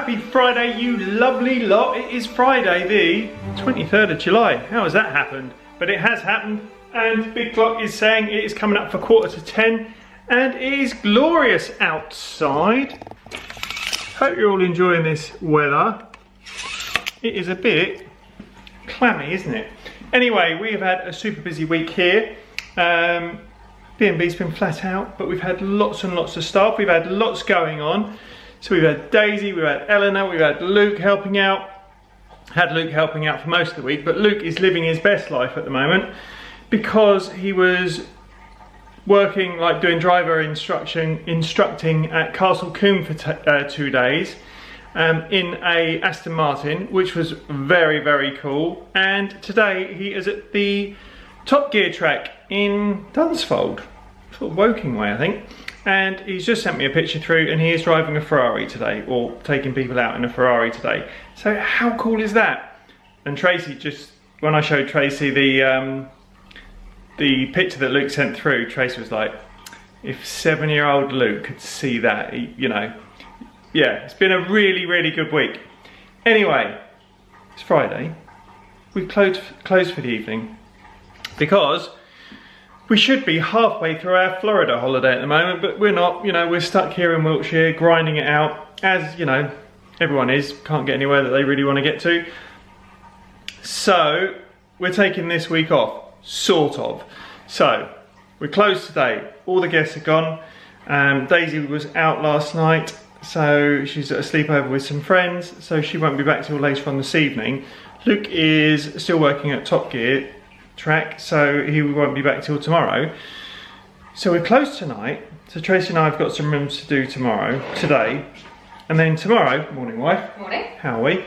Happy Friday, you lovely lot. It is Friday the 23rd of July. How has that happened? But it has happened, and Big Clock is saying it is coming up for 9:45, and it is glorious outside. Hope you're all enjoying this weather. It is a bit clammy, isn't it? Anyway, we have had a super busy week here. B&B's been flat out, but we've had lots and lots of stuff. We've had lots going on. So we've had Daisy, we've had Eleanor, we've had Luke helping out. Had Luke helping out for most of the week, but Luke is living his best life at the moment because he was working, like doing driver instructing at Castle Combe for 2 days in a Aston Martin, which was very, very cool. And today he is at the Top Gear track in Dunsfold, sort of Woking way, I think. And he's just sent me a picture through, and he is driving a Ferrari today, or taking people out in a Ferrari today. So how cool is that? And Tracey, just when I showed Tracey the picture that Luke sent through, Tracey was like, if 7-year-old Luke could see that, you know. Yeah, it's been a really, really good week. Anyway, it's Friday. We've closed for the evening because we should be halfway through our Florida holiday at the moment, but we're not. You know, we're stuck here in Wiltshire grinding it out, as you know, everyone is. Can't get anywhere that they really want to get to. So we're taking this week off, sort of. So we're closed today. All the guests are gone. Daisy was out last night, so she's at a sleepover with some friends, so she won't be back till later on this evening. Luke is still working at Top Gear track, so he won't be back till tomorrow. So we're closed tonight. So Tracey and I have got some rooms to do today, and then tomorrow. Morning, wife. Morning. How are we?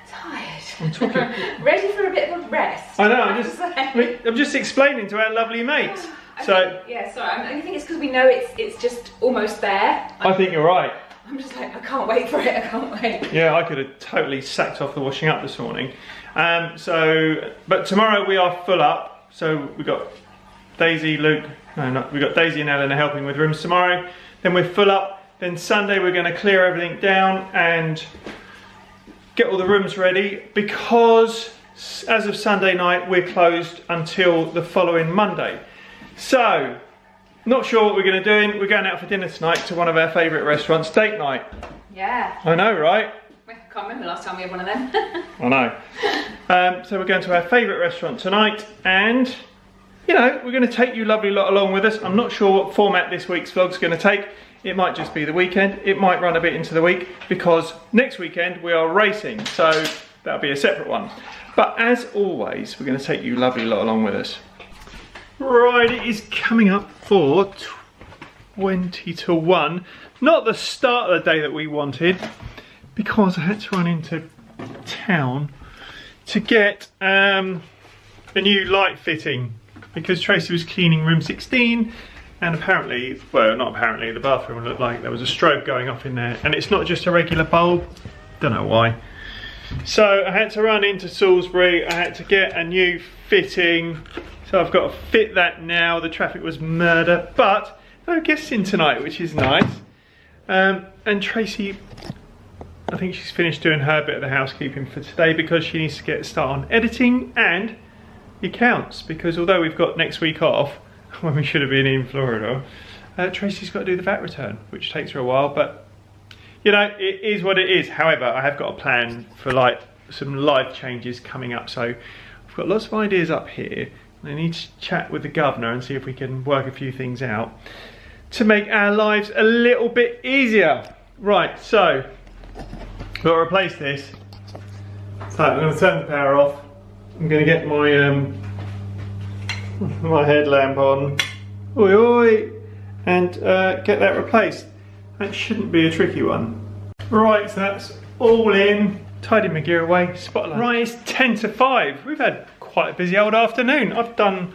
Tired. I'm talking. Ready for a bit of a rest. I know. I'm just explaining to our lovely mates. Yeah, sorry. I think it's because we know it's just almost there. I think you're right. I'm just like, I can't wait for it. I can't wait. Yeah, I could have totally sacked off the washing up this morning. But tomorrow we are full up. So we've got Daisy, Luke, we've got Daisy and Eleanor helping with rooms tomorrow. Then we're full up. Then Sunday we're going to clear everything down and get all the rooms ready, because as of Sunday night we're closed until the following Monday. So, not sure what we're going to do. We're going out for dinner tonight to one of our favourite restaurants, date night. Yeah. I know, right? I can't remember the last time we had one of them. I know. So we're going to our favourite restaurant tonight, and you know, we're going to take you lovely lot along with us. I'm not sure what format this week's vlog's going to take. It might just be the weekend. It might run a bit into the week, because next weekend we are racing, so that'll be a separate one. But as always, we're going to take you lovely lot along with us. Right, it is coming up for 20 to 1. Not the start of the day that we wanted, because I had to run into town to get a new light fitting, because Tracey was cleaning room 16, and apparently, well, not apparently, the bathroom looked like there was a strobe going off in there, and it's not just a regular bulb. Don't know why. So I had to run into Salisbury. I had to get a new fitting. So I've got to fit that now. The traffic was murder, but no guests in tonight, which is nice. And Tracey, I think she's finished doing her bit of the housekeeping for today, because she needs to get a start on editing and accounts, because although we've got next week off, when we should have been in Florida, Tracey's got to do the VAT return, which takes her a while, but you know, it is what it is. However, I have got a plan for like some live changes coming up, so I've got lots of ideas up here. I need to chat with the governor and see if we can work a few things out to make our lives a little bit easier. Right, so I've got to replace this. So I'm going to turn the power off. I'm going to get my my headlamp on, oi oi, and get that replaced. That shouldn't be a tricky one. Right, so that's all in. Tidy my gear away, spotlight. Right, it's 10 to 5. We've had quite a busy old afternoon. I've done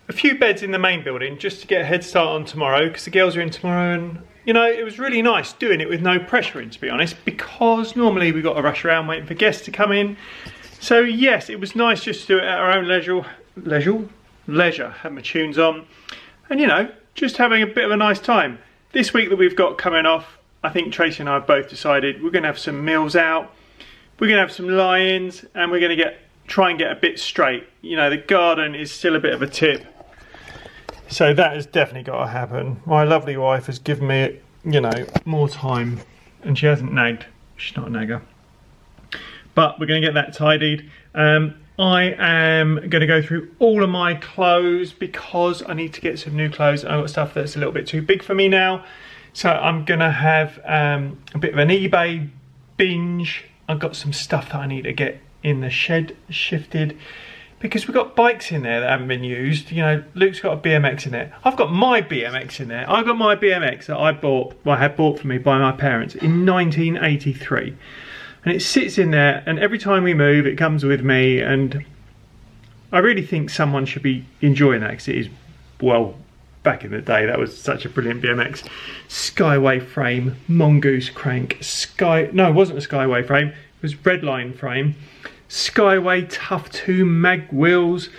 a few beds in the main building just to get a head start on tomorrow, because the girls are in tomorrow, and you know, it was really nice doing it with no pressure in, to be honest, because normally we've got to rush around waiting for guests to come in. So yes, it was nice just to do it at our own leisure, have my tunes on, and you know, just having a bit of a nice time. This week that we've got coming off, I think Tracy and I have both decided we're going to have some meals out, we're going to have some lie-ins, and we're going to try and get a bit straight. You know, the garden is still a bit of a tip, so that has definitely got to happen. My lovely wife has given me, you know, more time, and she hasn't nagged. She's not a nagger. But we're going to get that tidied. I am going to go through all of my clothes because I need to get some new clothes. I've got stuff that's a little bit too big for me now. So I'm going to have a bit of an eBay binge. I've got some stuff that I need to get in the shed shifted because we've got bikes in there that haven't been used. You know, Luke's got a BMX in there. I've got my BMX in there. I've got my BMX that I had bought for me by my parents in 1983. And it sits in there, and every time we move, it comes with me. And I really think someone should be enjoying that because it is, well, back in the day, that was such a brilliant BMX. Skyway frame, mongoose crank, no, it wasn't a Skyway frame, it was Red Lion frame, Skyway Tough 2 mag wheels.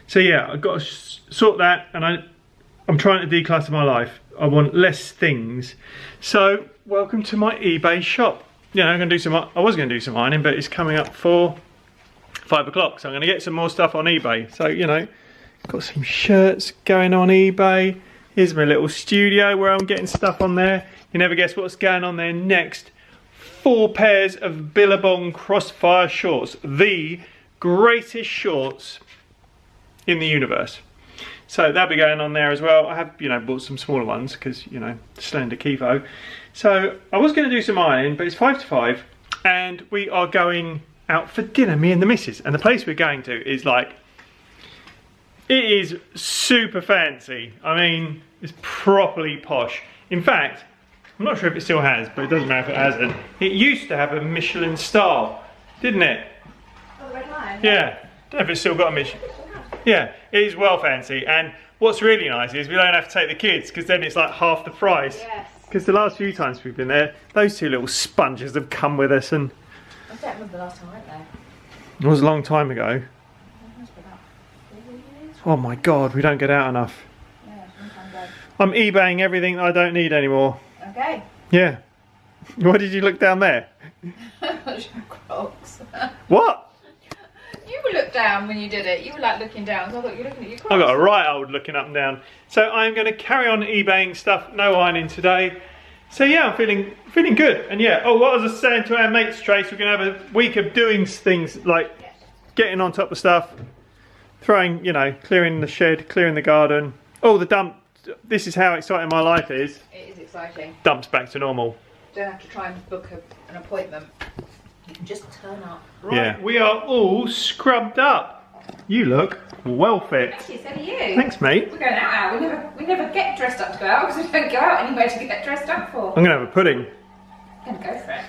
So yeah, I've got to sort that, and I'm trying to declutter my life. I want less things. So welcome to my eBay shop. You know, I was going to do some ironing, but it's coming up for 5 o'clock, so I'm going to get some more stuff on eBay. So, you know, got some shirts going on eBay. Here's my little studio where I'm getting stuff on there. You never guess what's going on there next. 4 pairs of Billabong Crossfire shorts. The greatest shorts in the universe. So that'll be going on there as well. I have, you know, bought some smaller ones because, you know, slender Kivo. So I was going to do some ironing, but it's 5 to 5 and we are going out for dinner, me and the missus. And the place we're going to is like, it is super fancy. I mean, it's properly posh. In fact, I'm not sure if it still has, but it doesn't matter if it hasn't. It used to have a Michelin star, didn't it? Oh, the Red Lion? Yeah, don't know if it's still got a Michelin. Yeah, it is well fancy. And what's really nice is we don't have to take the kids because then it's like half the price. Yes. Because the last few times we've been there, those 2 little sponges have come with us, and I don't remember the last time I went there. it was a long time ago. It must be about 4 years. Oh my god, we don't get out enough. Yeah, long time ago. I'm eBaying everything that I don't need anymore. Okay. Yeah. Why did you look down there? Crocs. What? You looked down when you did it. You were like looking down, so I thought you were looking at your Crocs. I got a right old looking up and down. So I'm going to carry on eBaying stuff. No ironing today. So yeah, I'm feeling good. And yeah, oh, what was I saying to our mates, Trace? We're going to have a week of doing things like getting on top of stuff, throwing, you know, clearing the shed, clearing the garden. Oh, the dump. This is how exciting my life is. It is exciting. Dump's back to normal. Don't have to try and book an appointment. You can just turn up. Right, yeah. We are all scrubbed up. You look well fit. Actually, so do you. Thanks, mate. We're going out now. We never get dressed up to go out because we don't go out anywhere to get dressed up for. I'm going to have a pudding. I'm going to go for it.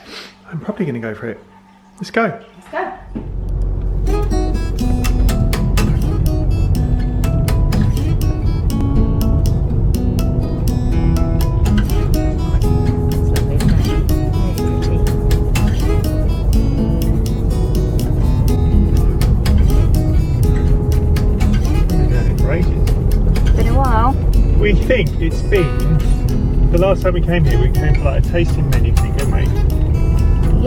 I'm probably going to go for it. Let's go. Let's go. We think it's been, the last time we came here, we came for like a tasting menu thing, didn't we?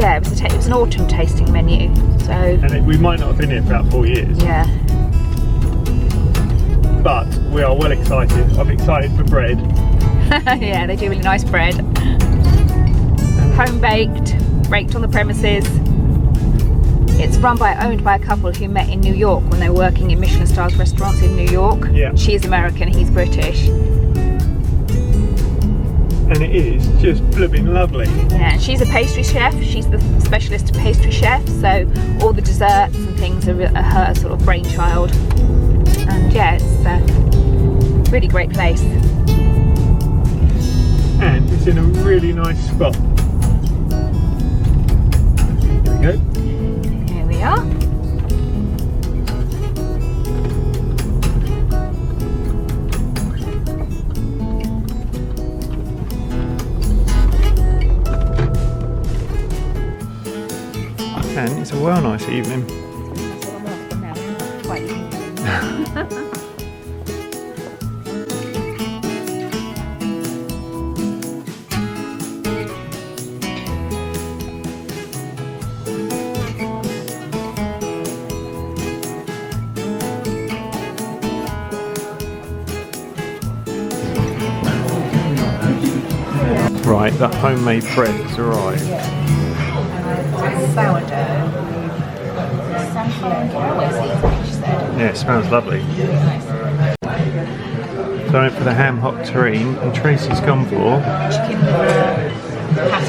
Yeah, it was an autumn tasting menu, so... And we might not have been here for about 4 years. Yeah. But we are well excited. I'm excited for bread. Yeah, they do really nice bread. Home baked, baked on the premises. It's owned by a couple who met in New York when they were working in Michelin stars restaurants in New York. Yeah. She's American, he's British. And it is just blooming lovely. Yeah, and she's a pastry chef. She's the specialist pastry chef, so all the desserts and things are her sort of brainchild. And yeah, it's a really great place. And it's in a really nice spot. Here we go. Here we are. And it's a well nice evening. That's what I'm after now. Quite evening. Right, the homemade bread has arrived. Sourdough. Sunflower seeds, I think she said. Yeah, it smells lovely. Nice. So I went for the ham hock terrine, and Tracy's gone for Chicken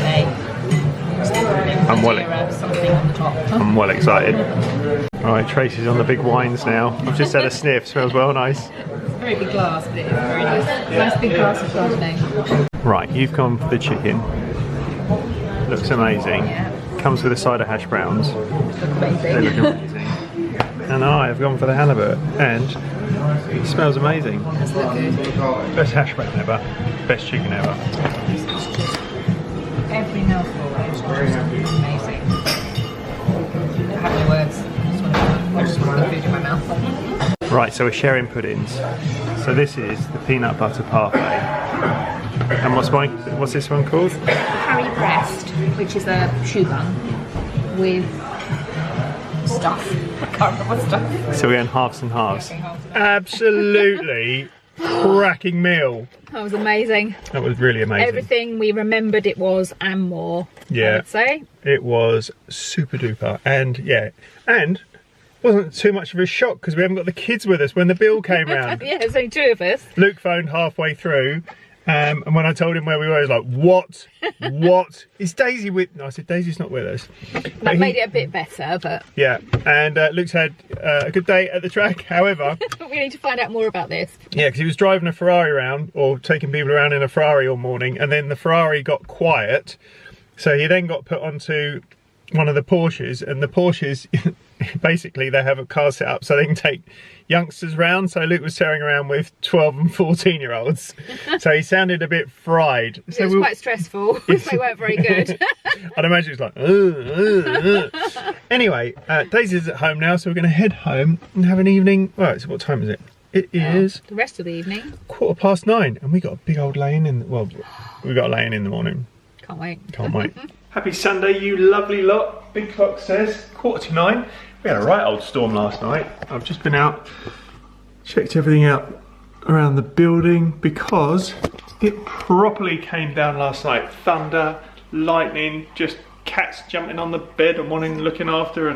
pate. I'm well, something on the top. I'm well excited. Alright, Tracy's on the big wines now. I've just had a sniff, smells well nice. Very big glass, but it is very nice. Nice big glass of Chardonnay. Right, you've gone for the chicken. Looks amazing. Yeah. Comes with a side of hash browns. Look They look amazing. amazing. And I've gone for the halibut, and it smells amazing. Does look good. Best hash brown ever. Best chicken ever. It's just every mouthful is just amazing. I have no words. I just want to put the food in my mouth. Right, so we're sharing puddings. So this is the peanut butter parfait. And what's this one called? Harry breast, which is a choux bun with stuff. I can't remember what stuff. So we're in halves and halves. Absolutely cracking meal. That was amazing. That was really amazing. Everything we remembered it was and more. Yeah. I would say. It was super duper. And yeah, and wasn't too much of a shock because we haven't got the kids with us when the bill came round. Yeah, there's only two of us. Luke phoned halfway through. And when I told him where we were, he was like, what? What? Is Daisy with? No, I said, Daisy's not with us. That made it a bit better, but... Yeah, and Luke's had a good day at the track, however... we need to find out more about this. Yeah, because he was driving a Ferrari around, or taking people around in a Ferrari all morning, and then the Ferrari got quiet, so he then got put onto one of the Porsches, and the Porsches, basically, they have a car set up so they can take youngsters round, so Luke was tearing around with 12 and 14-year-olds, so he sounded a bit fried. So it was quite stressful. They weren't very good. I'd imagine it was like Anyway, Daisy's at home now, so we're going to head home and have an evening. Right, so what time is it? It is the rest of the evening. 9:15, and we got a big old laying in. Well, we got a laying in the morning. Can't wait. Can't wait. Happy Sunday, you lovely lot. Big clock says 9:45. We had a right old storm last night. I've just been out, checked everything out around the building because it properly came down last night. Thunder, lightning, just cats jumping on the bed and wanting looking after,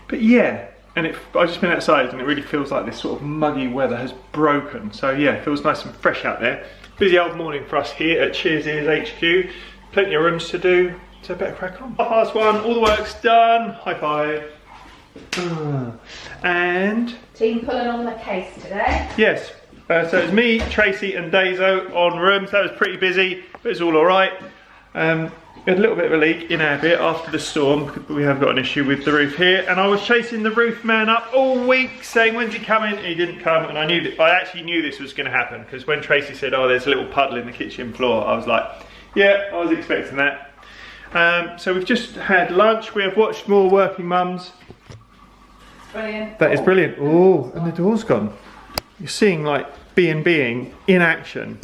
but yeah. And I've just been outside and it really feels like this sort of muggy weather has broken. So yeah, it feels nice and fresh out there. Busy old morning for us here at Cheers Ears HQ. Plenty of rooms to do, so better crack on. 1:30, all the work's done. High five. And... Team pulling on the case today. Yes, so it's me, Tracy and Daiso on rooms. That was pretty busy, but it's all alright. We had a little bit of a leak in our bit after the storm, but we have got an issue with the roof here. And I was chasing the roof man up all week, saying, when's he coming? He didn't come, and I actually knew this was going to happen, because when Tracy said, oh, there's a little puddle in the kitchen floor, I was like, yeah, I was expecting that. So we've just had lunch. We have watched more Working Mums. Brilliant. That is brilliant. Oh, and the door's gone. You're seeing like being in action.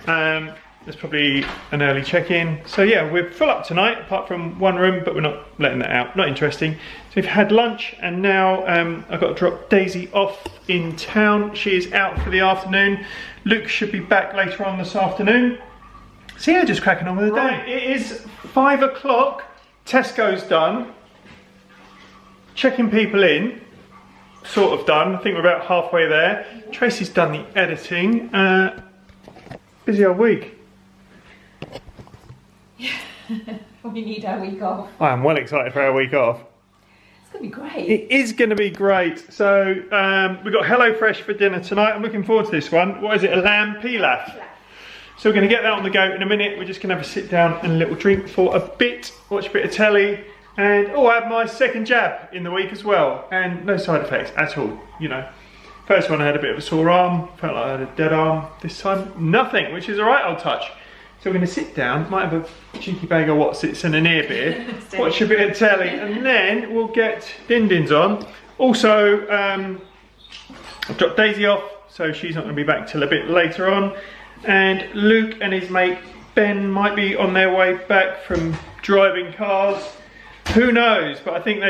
There's probably an early check-in. So yeah, we're full up tonight, apart from one room, but we're not letting that out. Not interesting. So we've had lunch, and now I've got to drop Daisy off in town. She is out for the afternoon. Luke should be back later on this afternoon. So yeah, just cracking on with the day. It is 5 o'clock. Tesco's done. Checking people in. Sort of done. I think we're about halfway there. Tracy's done the editing. Busy old week. We need our week off. I am well excited for our week off. It's going to be great. It is going to be great. So we've got HelloFresh for dinner tonight. I'm looking forward to this one. What is it? A lamb pilaf. So we're going to get that on the go in a minute. We're just going to have a sit down and a little drink for a bit, watch a bit of telly, and I have my second jab in the week as well, and no side effects at all, you know. First one I had a bit of a sore arm, felt like I had a dead arm. This time, nothing, which is a right old touch. So we're going to sit down, might have a cheeky bag of Watsits and an ear beer, watch a bit of telly, and then we'll get Din-Dins on. Also, I've dropped Daisy off, so she's not going to be back till a bit later on. And Luke and his mate Ben might be on their way back from driving cars. Who knows? But I think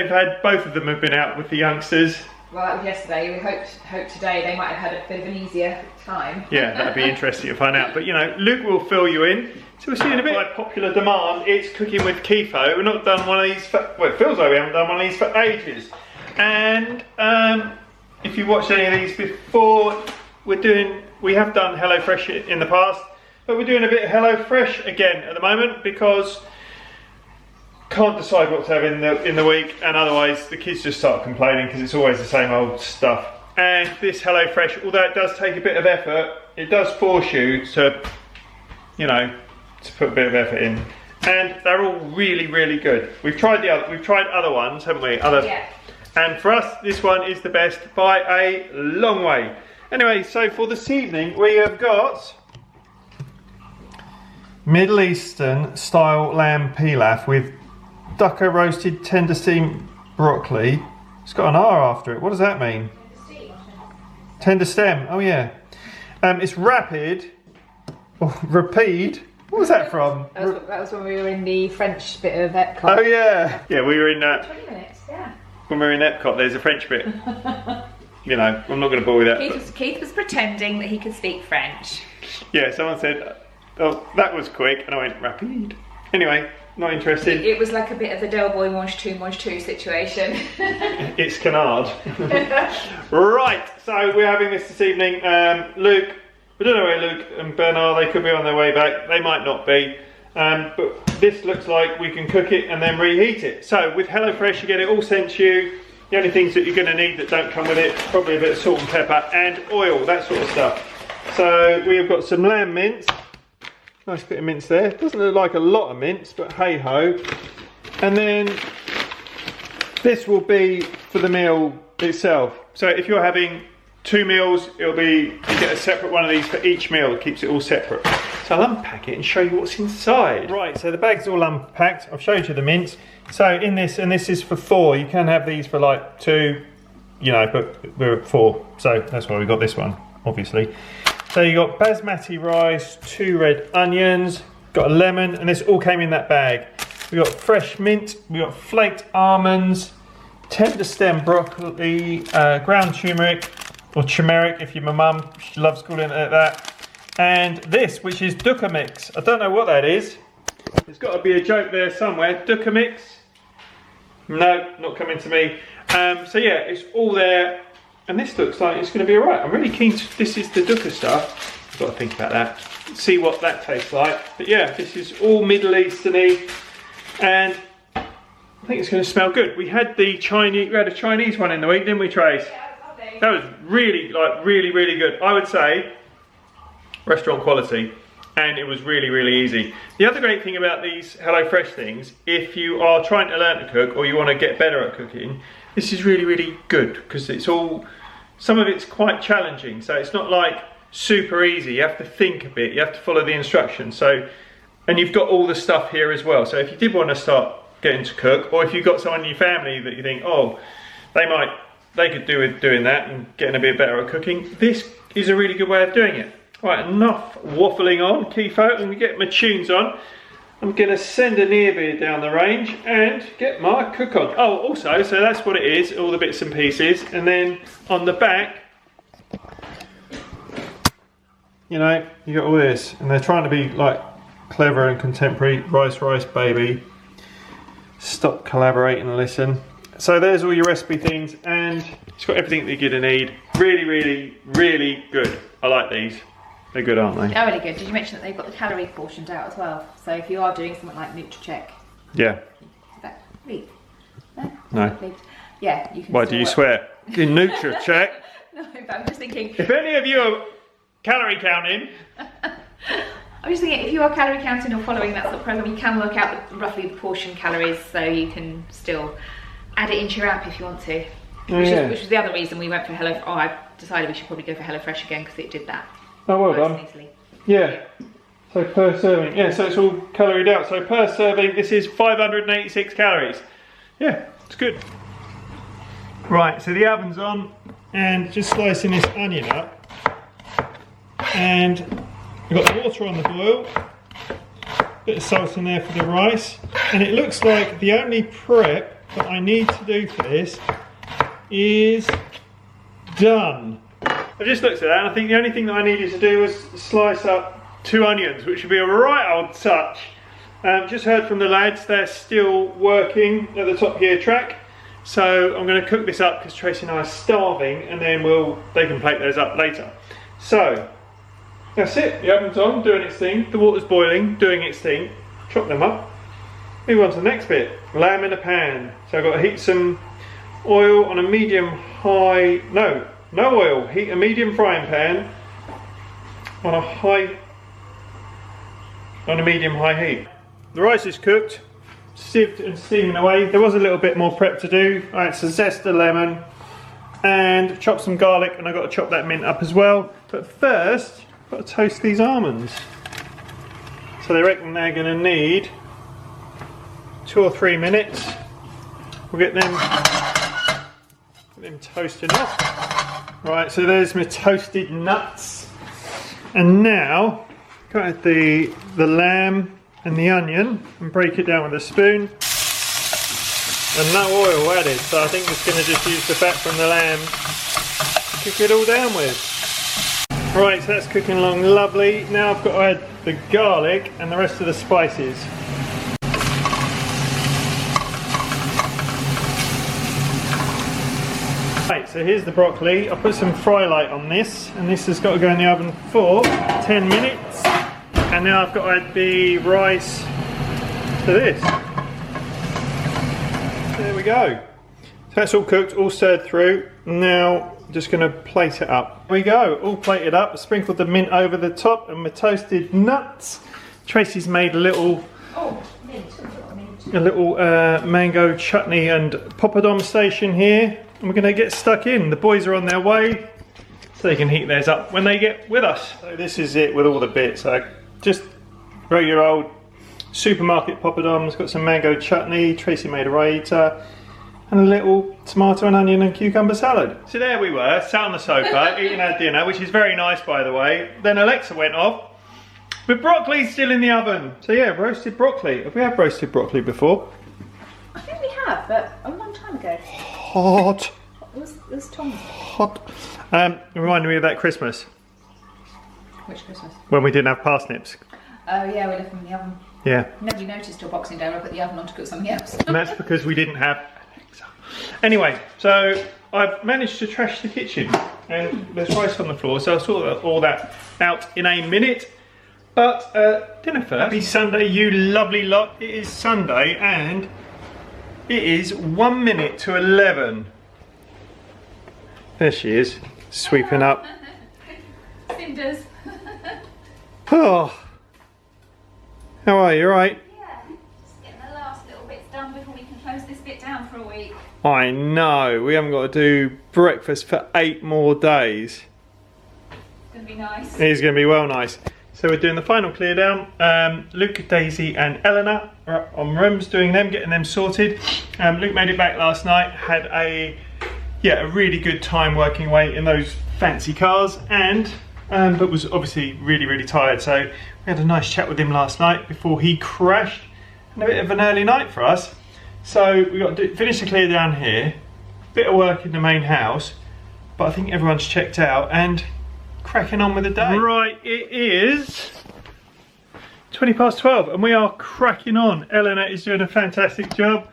both of them have been out with the youngsters. Well, that was yesterday. We hope today they might have had a bit of an easier time. Yeah, that'd be interesting to find out. But you know, Luke will fill you in. So we'll see in a bit. By popular demand, it's cooking with Kifo. We've not done one of these for, well, it feels like we haven't done one of these for ages. And if you watched any of these before, we have done HelloFresh in the past, but we're doing a bit of HelloFresh again at the moment because can't decide what to have in the week, and otherwise the kids just start complaining because it's always the same old stuff. And this HelloFresh, although it does take a bit of effort, it does force you to, you know, to put a bit of effort in. And they're all really, really good. We've tried other ones, haven't we? Yeah. And for us, this one is the best by a long way. Anyway, so for this evening, we have got Middle Eastern style lamb pilaf with ducker roasted tender steamed broccoli. It's got an R after it. What does that mean? Tender stem. Oh yeah. It's rapid. Or rapide. What was that from? That was when we were in the French bit of Epcot. Oh yeah. Yeah, we were in 20 minutes, yeah. When we were in Epcot, there's a French bit. You know, I'm not going to bore with that. Keith was pretending that he could speak French. Yeah, someone said, oh, that was quick. And I went, rapide. Anyway. Not interested. It was like a bit of the Del Boy mange two situation. It's canard. Right, so we're having this evening. Luke, we don't know where Luke and Ben are. They could be on their way back. They might not be. But this looks like we can cook it and then reheat it. So with HelloFresh, you get it all sent to you. The only things that you're going to need that don't come with it, probably a bit of salt and pepper and oil, that sort of stuff. So we have got some lamb mince. Nice bit of mince there. Doesn't look like a lot of mince, but hey ho. And then this will be for the meal itself. So if you're having 2 meals, you get a separate one of these for each meal. It keeps it all separate. So I'll unpack it and show you what's inside. Right, so the bag's all unpacked. I've showed you the mince. So in this, and this is for 4. You can have these for like 2, you know, but we're at 4. So that's why we got this one, obviously. So you got basmati rice, 2 red onions, got a lemon, and this all came in that bag. We got fresh mint, we got flaked almonds, tender stem broccoli, ground turmeric, or turmeric if you're my mum, she loves calling it that. And this, which is dukkha mix. I don't know what that is. There's got to be a joke there somewhere. Dukkha mix? No, not coming to me. So yeah, it's all there. And this looks like it's going to be alright. I'm really keen to, this is the dukkha stuff. I've got to think about that. See what that tastes like. But yeah, this is all Middle Eastern-y. And I think it's going to smell good. We had a Chinese one in the week, didn't we, Trace? Yeah, that was really, really good. I would say restaurant quality. And it was really, really easy. The other great thing about these HelloFresh things, if you are trying to learn to cook or you want to get better at cooking, this is really, really good because it's all, some of it's quite challenging. So it's not like super easy. You have to think a bit. You have to follow the instructions. So, and you've got all the stuff here as well. So if you did want to start getting to cook, or if you've got someone in your family that you think, oh, they could do with doing that and getting a bit better at cooking, this is a really good way of doing it. Right, enough waffling on, Kifo, and we get my tunes on. I'm going to send a near beer down the range and get my cook on. Oh, also, so that's what it is, all the bits and pieces. And then on the back, you know, you got all this. And they're trying to be like clever and contemporary. Rice, rice, baby. Stop, collaborate and listen. So there's all your recipe things, and it's got everything that you're going to need. Really, really, really good. I like these. They're good, aren't they? They're really good. Did you mention that they've got the calorie portioned out as well? So if you are doing something like NutriCheck. Yeah. Is that bleep? No. Yeah, you can. Why do you swear? In NutriCheck? No, but I'm just thinking. If any of you are calorie counting. I'm just thinking, if you are calorie counting or following that sort of program, you can work out roughly the portion calories, so you can still add it into your app if you want to. Which was the other reason we went for I decided we should probably go for HelloFresh again because it did that. Oh, well done. Easily. Yeah. So per serving, yeah, so it's all caloried out. So per serving, this is 586 calories. Yeah, it's good. Right, so the oven's on, and just slicing this onion up. And we've got the water on the boil. Bit of salt in there for the rice. And it looks like the only prep that I need to do for this is done. I just looked at that and I think the only thing that I needed to do was slice up 2 onions, which would be a right old touch. Just heard from the lads, they're still working at the Top Gear track. So I'm going to cook this up because Tracy and I are starving, and then they can plate those up later. So that's it. The oven's on, doing its thing. The water's boiling, doing its thing. Chop them up. Move on to the next bit. Lamb in a pan. So I've got to heat some oil on a medium-high. No oil. Heat a medium frying pan on a medium-high heat. The rice is cooked, sieved and steaming away. There was a little bit more prep to do. I had to zest the lemon and chop some garlic, and I've got to chop that mint up as well. But first, I've got to toast these almonds. So they reckon they're going to need 2 or 3 minutes. We'll get them toasting up. Right, so there's my toasted nuts. And now, got the lamb and the onion and break it down with a spoon. And no oil added, so I think it's going to just use the fat from the lamb to cook it all down with. Right, so that's cooking along lovely. Now I've got to add the garlic and the rest of the spices. Right, so here's the broccoli. I'll put some fry light on this, and this has got to go in the oven for 10 minutes. And now I've got to add the rice to this. There we go. So that's all cooked, all stirred through. Now I'm just going to plate it up. There we go, all plated up. I sprinkled the mint over the top and my toasted nuts. Tracy's made a little mango chutney and poppadom station here. And we're going to get stuck in. The boys are on their way, so they can heat theirs up when they get with us. So this is it with all the bits. Just regular old supermarket poppadoms. Got some mango chutney. Tracy made a raita. And a little tomato and onion and cucumber salad. So there we were, sat on the sofa, eating our dinner, which is very nice by the way. Then Alexa went off, but broccoli's still in the oven. So yeah, roasted broccoli. Have we had roasted broccoli before? I think we have, but a long time ago. Hot. It was Tom's. Hot. Reminded me of that Christmas. Which Christmas? When we didn't have parsnips. Oh yeah, we left them in the oven. Yeah. Nobody noticed till Boxing Day when I put the oven on to cook something else. And that's because we didn't have Alexa. Anyway, so I've managed to trash the kitchen and there's rice on the floor, so I'll sort all that out in a minute. But dinner first. Happy Sunday, you lovely lot. It is Sunday and it is 1 minute to 11. There she is, sweeping up. Cinders. Oh, how are you? All right? Yeah, just getting the last little bits done before we can close this bit down for a week. I know, we haven't got to do breakfast for 8 more days. It's going to be nice. It is going to be well nice. So we're doing the final clear down. Luke, Daisy and Eleanor are on rooms, doing them, getting them sorted. Luke made it back last night, had a really good time working away in those fancy cars, and but was obviously really tired. So we had a nice chat with him last night before he crashed, and a bit of an early night for us. So we got to finish the clear down here, bit of work in the main house, but I think everyone's checked out and cracking on with the day. Right, it is 12:20 and we are cracking on. Eleanor is doing a fantastic job.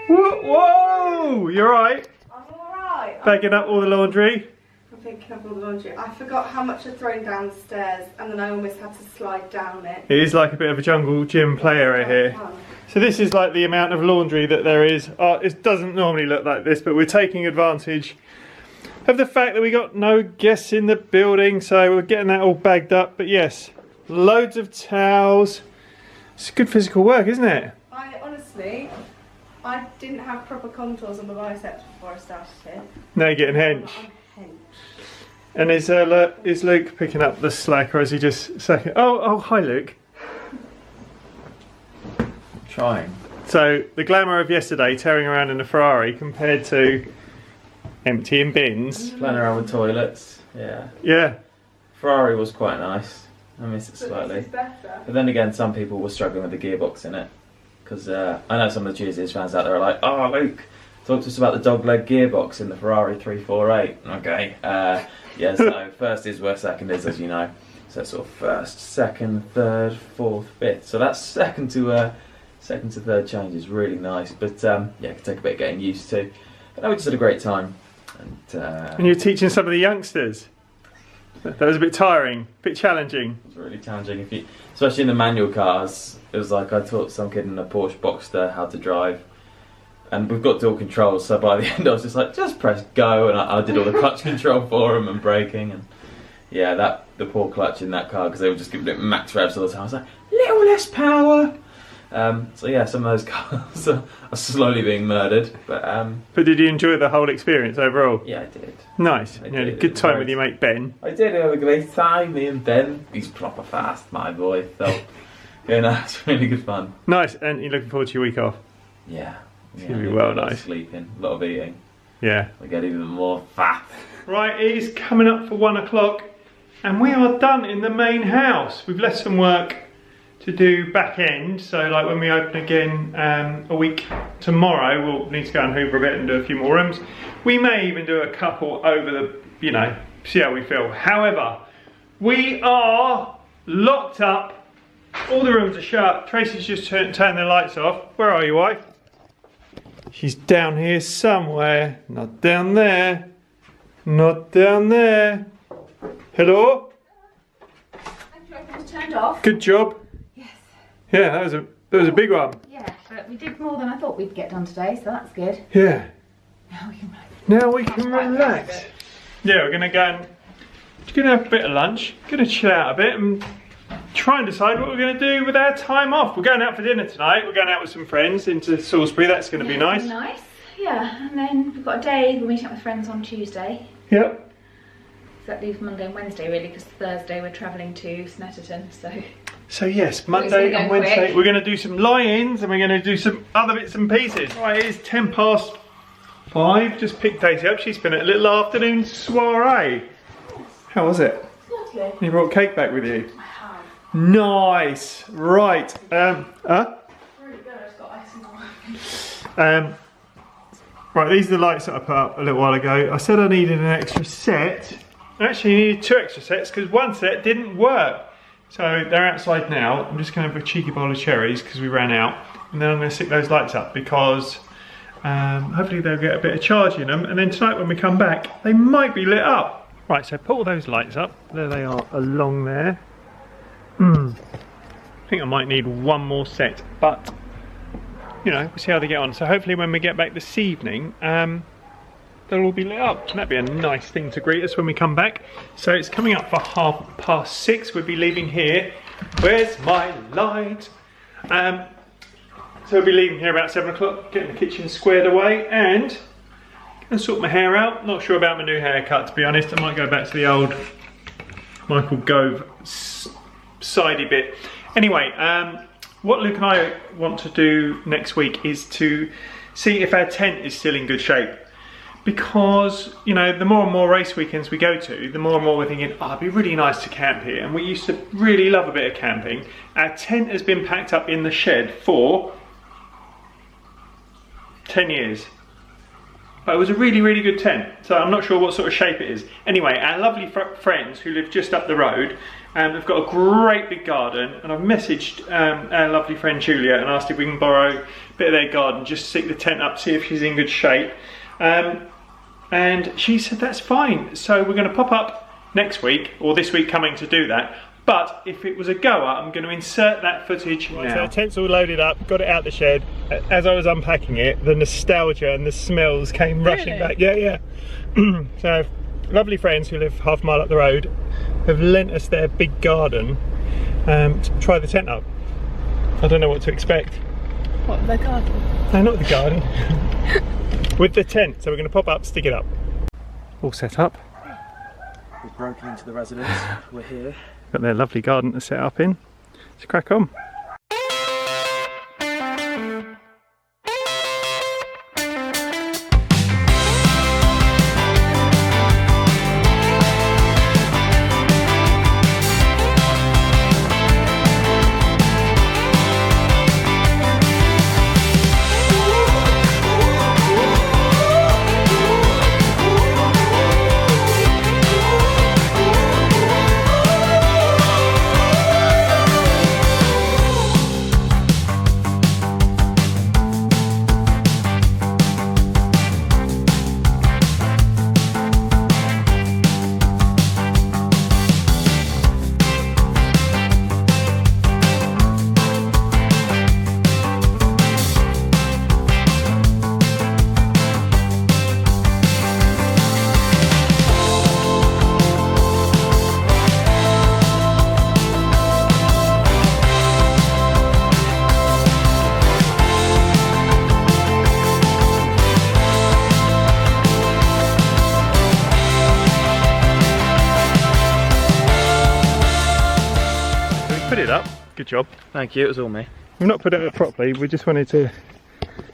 Whoa, you're right. I'm alright. Bagging up all the laundry. I'm thinking of all the laundry. I forgot how much I'd thrown downstairs and then I almost had to slide down it. It is like a bit of a jungle gym play area here. So this is like the amount of laundry that there is. It doesn't normally look like this, but we're taking advantage of the fact that we got no guests in the building, so we're getting that all bagged up. But yes, loads of towels. It's good physical work, isn't it? I didn't have proper contours on the biceps before I started here. Now you're getting hench. And is Luke picking up the slack, or is he just second? Oh, hi Luke. Trying. So the glamour of yesterday, tearing around in a Ferrari, compared to emptying bins. Playing around with toilets, yeah. Yeah. Ferrari was quite nice. I miss it slightly. This is better. But then again, some people were struggling with the gearbox in it. Because I know some of the Cheesiest fans out there are like, oh Luke, talk to us about the dogleg gearbox in the Ferrari 348. Okay. Yeah. So first is where second is, as you know. So sort of first, second, third, fourth, fifth. So that's second to third change is really nice. But yeah, it can take a bit of getting used to. But no, we just had a great time. And you're teaching some of the youngsters. That was a bit tiring, a bit challenging. It was really challenging, especially in the manual cars. It was like I taught some kid in a Porsche Boxster how to drive, and we've got dual controls. So by the end, I was just like, just press go, and I did all the clutch control for him and braking, and yeah, the poor clutch in that car, because they were just giving it max revs all the time. I was like, little less power. So yeah, some of those cars are slowly being murdered, but did you enjoy the whole experience overall? Yeah, I did. Nice. You had a good time with your mate Ben. I did have a great time, me and Ben. He's proper fast, my boy. So yeah, no, it's really good fun. Nice, and you're looking forward to your week off? Yeah. It's gonna be well nice. A lot of sleeping, a lot of eating. Yeah. We get even more fat. Right, it is coming up for 1 o'clock, and we are done in the main house. We've left some work to do back end, so like when we open again a week tomorrow, we'll need to go and hoover a bit and do a few more rooms. We may even do a couple over the, you know, see how we feel. However, we are locked up, all the rooms are shut. Tracey's just turned the lights off. Where are you, wife? She's down here somewhere, not down there, not down there. Hello? Everything's turned off. Good job. Yeah, that was a big one. Yeah, but we did more than I thought we'd get done today, so that's good. Yeah. Now we can relax. Yeah, we're gonna have a bit of lunch, gonna chill out a bit and try and decide what we're gonna do with our time off. We're going out for dinner tonight. We're going out with some friends into Salisbury. That's gonna be nice. Nice. Yeah, and then we've got a day. We're meeting up with friends on Tuesday. Yep. So that leaves Monday and Wednesday really, because Thursday we're travelling to Snetterton. So yes, Monday and Wednesday quick. We're going to do some lie-ins and we're going to do some other bits and pieces. Right, it is 5:10. Just picked Daisy up. She's been at a little afternoon soiree. How was it? Lovely. You brought cake back with you? I have. Nice. Right. Really good. It's got icing on. Right, these are the lights that I put up a little while ago. I said I needed an extra set. I actually needed 2 extra sets because one set didn't work. So they're outside now. I'm just going to have a cheeky bowl of cherries because we ran out. And then I'm going to stick those lights up because hopefully they'll get a bit of charge in them. And then tonight when we come back, they might be lit up. Right, so put all those lights up. There they are along there. I think I might need one more set, but you know, we'll see how they get on. So hopefully when we get back this evening, they'll all be lit up. And that'd be a nice thing to greet us when we come back. So it's coming up for 6:30. We'll be leaving here. Where's my light? So we'll be leaving here about 7 o'clock, getting the kitchen squared away and sort my hair out. Not sure about my new haircut, to be honest. I might go back to the old Michael Gove sidey bit. Anyway, what Luke and I want to do next week is to see if our tent is still in good shape. Because, you know, the more and more race weekends we go to, the more and more we're thinking, oh, it'd be really nice to camp here. And we used to really love a bit of camping. Our tent has been packed up in the shed for 10 years. But it was a really, really good tent. So I'm not sure what sort of shape it is. Anyway, our lovely friends who live just up the road, they've got a great big garden. And I've messaged our lovely friend Julia and asked if we can borrow a bit of their garden, just to stick the tent up, see if she's in good shape. And she said that's fine. So we're going to pop up next week, or this week coming to do that. But if it was a goer, I'm going to insert that footage now. So the tent's all loaded up, got it out the shed. As I was unpacking it, the nostalgia and the smells came rushing back. Yeah. So lovely friends who live half a mile up the road have lent us their big garden to try the tent up. I don't know what to expect. What, the garden? No, not the garden. With the tent, so we're going to pop up, stick it up. All set up. We've broken into the residence, we're here. Got their lovely garden to set up in. Let's crack on. it up. Good job. Thank you, it was all me. We've not put it up properly. We just wanted to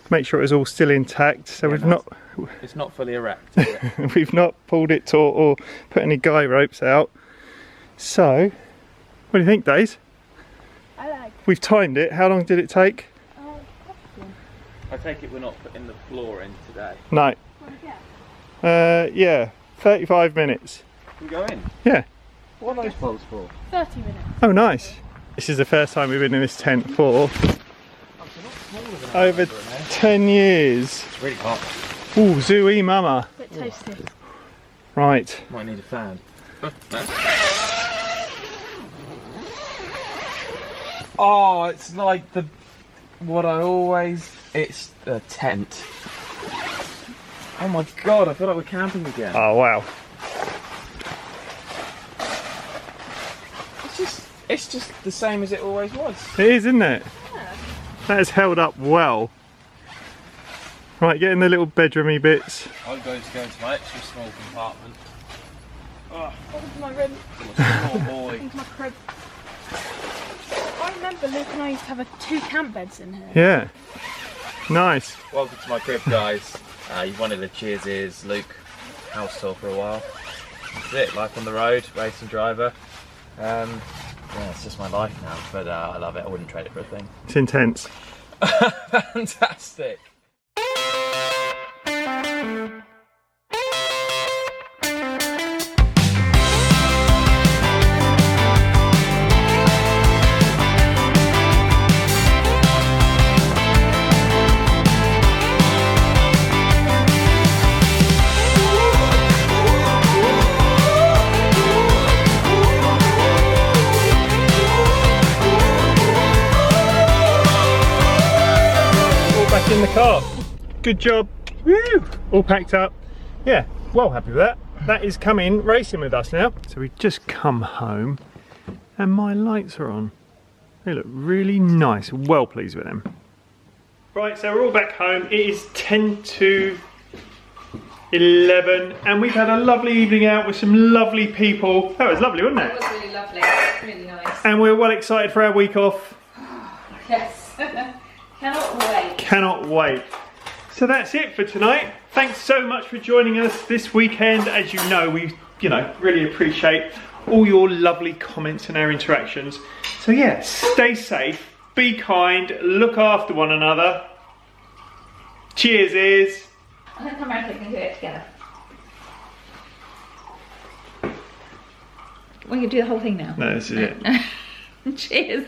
make sure it was all still intact. So we've not. It's not fully erect, is it? We've not pulled it taut or put any guy ropes out. So, what do you think, Days? I like. We've timed it. How long did it take? I take it we're not putting the floor in today. No. Yeah, 35 minutes. Can we go in? Yeah. What are those poles for? 30 minutes. Oh, nice. This is the first time we've been in this tent for over 10 years. It's really hot. Ooh, zooey mama. Bit toasty. Right. Might need a fan. Oh, it's like it's a tent. Oh my god, I feel like we're camping again. Oh, wow. It's just the same as it always was. It is, isn't it? Yeah. That has held up well. Right, get in the little bedroomy bits. I'm going to go into my extra small compartment. Oh, into my room. Small boy. Into my crib. I remember Luke and I used to have 2 camp beds in here. Yeah. Nice. Welcome to my crib, guys. You wanted a cheers, Luke. House tour for a while. That's it. Life on the road, racing driver. Yeah, it's just my life now, but I love it. I wouldn't trade it for a thing. It's intense. Fantastic. In the car. Good job. Woo! All packed up. Yeah, well happy with that. That is coming racing with us now. So we've just come home and my lights are on. They look really nice. Well pleased with them. Right, so we're all back home. It is 10 to 11 and we've had a lovely evening out with some lovely people. That was lovely, wasn't it? It was really lovely, really nice. And we're well excited for our week off. Yes. Cannot wait. Cannot wait. So that's it for tonight. Thanks so much for joining us this weekend. As you know, we really appreciate all your lovely comments and our interactions. So yeah, stay safe, be kind, look after one another. Cheers, ears. I'm going to come around so we can do it together. Well, you do the whole thing now. No, this is it. Cheers.